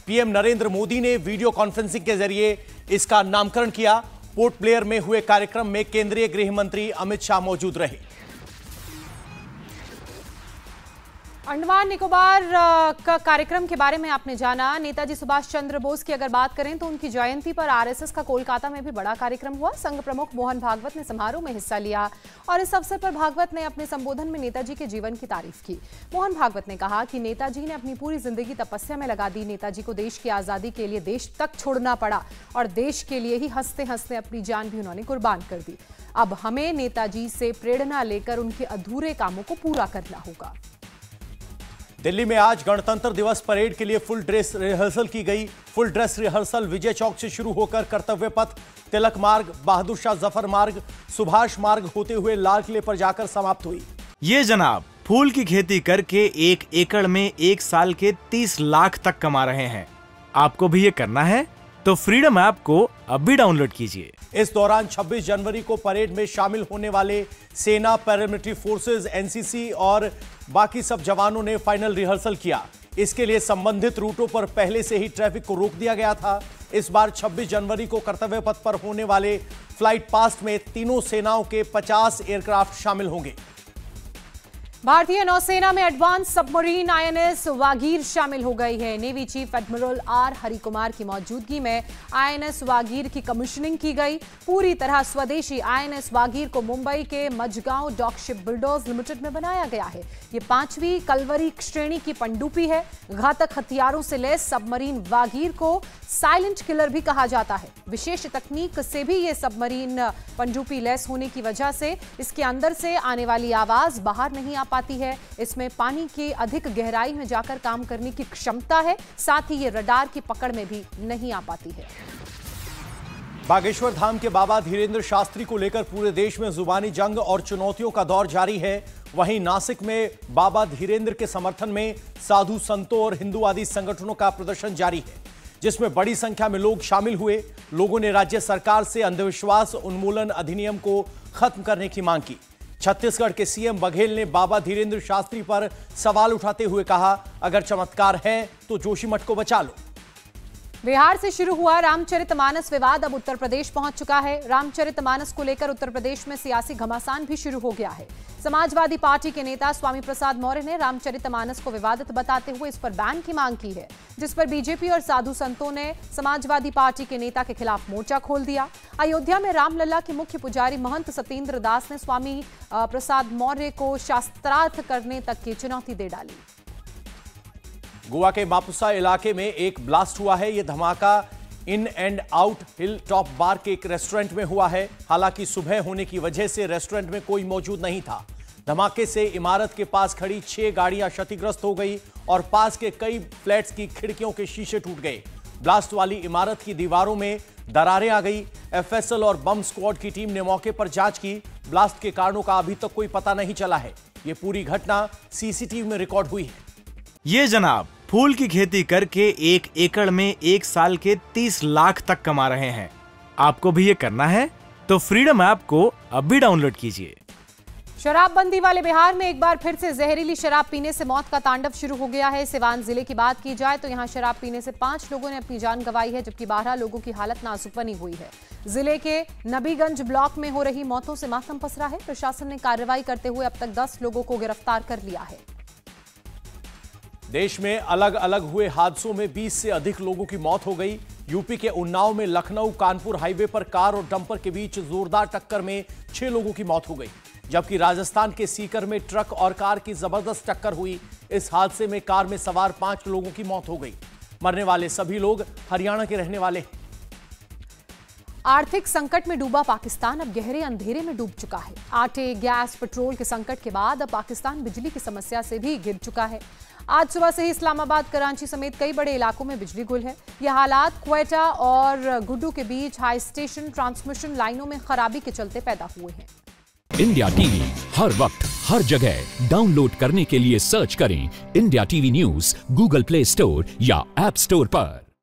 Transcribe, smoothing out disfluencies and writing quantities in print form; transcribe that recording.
PM Narendra Modi ने video conferencing के जरिए इसका नामकरण किया। पोर्ट ब्लेयर में हुए कार्यक्रम में केंद्रीय गृह मंत्री अमित शाह मौजूद रहे। अंडमान निकोबार का कार्यक्रम के बारे में आपने जाना। नेताजी सुभाष चंद्र बोस की अगर बात करें तो उनकी जयंती पर आरएसएस का कोलकाता में भी बड़ा कार्यक्रम हुआ। संघ प्रमुख मोहन भागवत ने समारोह में हिस्सा लिया और इस अवसर पर भागवत ने अपने संबोधन में नेताजी के जीवन की तारीफ की। मोहन भागवत ने कहा कि नेताजी ने अपनी पूरी जिंदगी तपस्या में लगा दी। नेताजी को देश की आजादी के लिए देश तक छोड़ना पड़ा और देश के लिए ही हंसते हंसते अपनी जान भी उन्होंने कुर्बान कर दी। अब हमें नेताजी से प्रेरणा लेकर उनके अधूरे कामों को पूरा करना होगा। दिल्ली में आज गणतंत्र दिवस परेड के लिए फुल ड्रेस रिहर्सल की गई। Full dress rehearsal Vijay Chowk से शुरू होकर कर्तव्य पथ, तिलक मार्ग, बहादुर शाह जफर मार्ग, सुभाष मार्ग होते हुए लाल किले पर जाकर समाप्त हुई। ये जनाब फूल की खेती करके 1 एकड़ में 1 साल के 30 लाख तक कमा रहे हैं। आपको भी ये करना है तो फ्रीडम ऐप को अब भी डाउनलोड कीजिए। इस दौरान 26 जनवरी को परेड में शामिल होने वाले सेना, पैरामिलिट्री फोर्सेज, एनसीसी और बाकी सब जवानों ने फाइनल रिहर्सल किया। इसके लिए संबंधित रूटों पर पहले से ही ट्रैफिक को रोक दिया गया था। इस बार 26 जनवरी को कर्तव्य पथ पर होने वाले फ्लाइट पास्ट में तीनों सेनाओं के 50 एयरक्राफ्ट शामिल होंगे। भारतीय नौसेना में एडवांस सबमरीन आईएनएस वागीर शामिल हो गई है। Navy chief admiral R Harikumar की मौजूदगी में आईएनएस वागीर की कमीशनिंग की गई। पूरी तरह स्वदेशी आईएनएस वागीर को मुंबई के Mazagon Dock Shipbuilders Limited में बनाया गया है। ये 5वीं कलवरी श्रेणी की पनडुब्बी है। घातक हथियारों से लैस सबमरीन वागीर को साइलेंट किलर भी कहा जाता है। विशेष तकनीक से भी ये सबमरीन पनडुब्बी लैस होने की वजह से इसके अंदर से आने वाली आवाज बाहर नहीं आ पाती है। इसमें पानी की अधिक गहराई में जाकर काम करने की क्षमता है। साथ ही ये रडार की पकड़ में भी नहीं आ पाती है। बागेश्वर धाम के बाबा धीरेन्द्र शास्त्री को लेकर पूरे देश में जुबानी जंग और चुनौतियों का दौर जारी है। वहीं नासिक में बाबा धीरेन्द्र के समर्थन में साधु संतों और हिंदूवादी संगठनों का प्रदर्शन जारी है, जिसमें बड़ी संख्या में लोग शामिल हुए। लोगों ने राज्य सरकार से अंधविश्वास उन्मूलन अधिनियम को खत्म करने की मांग की। छत्तीसगढ़ के सीएम बघेल ने बाबा धीरेन्द्र शास्त्री पर सवाल उठाते हुए कहा, अगर चमत्कार है तो जोशीमठ को बचा लो। बिहार से शुरू हुआ रामचरितमानस विवाद अब उत्तर प्रदेश पहुंच चुका है। रामचरितमानस को लेकर उत्तर प्रदेश में सियासी घमासान भी शुरू हो गया है। समाजवादी पार्टी के नेता स्वामी प्रसाद मौर्य ने रामचरितमानस को विवादित बताते हुए इस पर बैन की मांग की है, जिस पर बीजेपी और साधु संतों ने समाजवादी पार्टी के नेता के खिलाफ मोर्चा खोल दिया। अयोध्या में रामलला के मुख्य पुजारी महंत सत्येंद्र दास ने स्वामी प्रसाद मौर्य को शास्त्रार्थ करने तक की चुनौती दे डाली। गोवा के मापुसा इलाके में एक ब्लास्ट हुआ है। यह धमाका in and out hill top बार के एक रेस्टोरेंट में हुआ है। हालांकि सुबह होने की वजह से रेस्टोरेंट में कोई मौजूद नहीं था। धमाके से इमारत के पास खड़ी 6 गाड़ियां क्षतिग्रस्त हो गई और पास के कई फ्लैट्स की खिड़कियों के शीशे टूट गए। ब्लास्ट वाली इमारत की दीवारों में दरारें आ गई। एफएसएल और बम स्क्वाड की टीम ने मौके पर जांच की। ब्लास्ट के कारणों का अभी तक कोई पता नहीं चला है। यह पूरी घटना सीसीटीवी में रिकॉर्ड हुई है। ये जनाब फूल की खेती करके 1 एकड़ में 1 साल के 30 लाख तक कमा रहे हैं। आपको भी ये करना है तो फ्रीडम ऐप को अब भी डाउनलोड कीजिए। शराबबंदी वाले बिहार में एक बार फिर से जहरीली शराब पीने से मौत का तांडव शुरू हो गया है। सिवान जिले की बात की जाए तो यहां शराब पीने से 5 लोगों ने अपनी जान गंवाई है, जबकि 12 लोगों की हालत नाजुक बनी हुई है। जिले के नबीगंज ब्लॉक में हो रही मौतों से मातम पसरा है। प्रशासन ने कार्रवाई करते हुए अब तक 10 लोगों को गिरफ्तार कर लिया है। देश में अलग अलग हुए हादसों में 20 से अधिक लोगों की मौत हो गई। यूपी के उन्नाव में लखनऊ कानपुर हाईवे पर कार और डंपर के बीच जोरदार टक्कर में 6 लोगों की मौत हो गई, जबकि राजस्थान के सीकर में ट्रक और कार की जबरदस्त टक्कर हुई। इस हादसे में कार में सवार 5 लोगों की मौत हो गई। मरने वाले सभी लोग हरियाणा के रहने वाले हैं। आर्थिक संकट में डूबा पाकिस्तान अब गहरे अंधेरे में डूब चुका है। आटे, गैस, पेट्रोल के संकट के बाद अब पाकिस्तान बिजली की समस्या से भी घिर चुका है। आज सुबह से ही इस्लामाबाद, कराची समेत कई बड़े इलाकों में बिजली गुल है। यह हालात क्वेटा और गुड्डू के बीच हाई स्टेशन ट्रांसमिशन लाइनों में खराबी के चलते पैदा हुए हैं। इंडिया टीवी हर वक्त हर जगह डाउनलोड करने के लिए सर्च करें India TV news Google play store या ऐप स्टोर पर।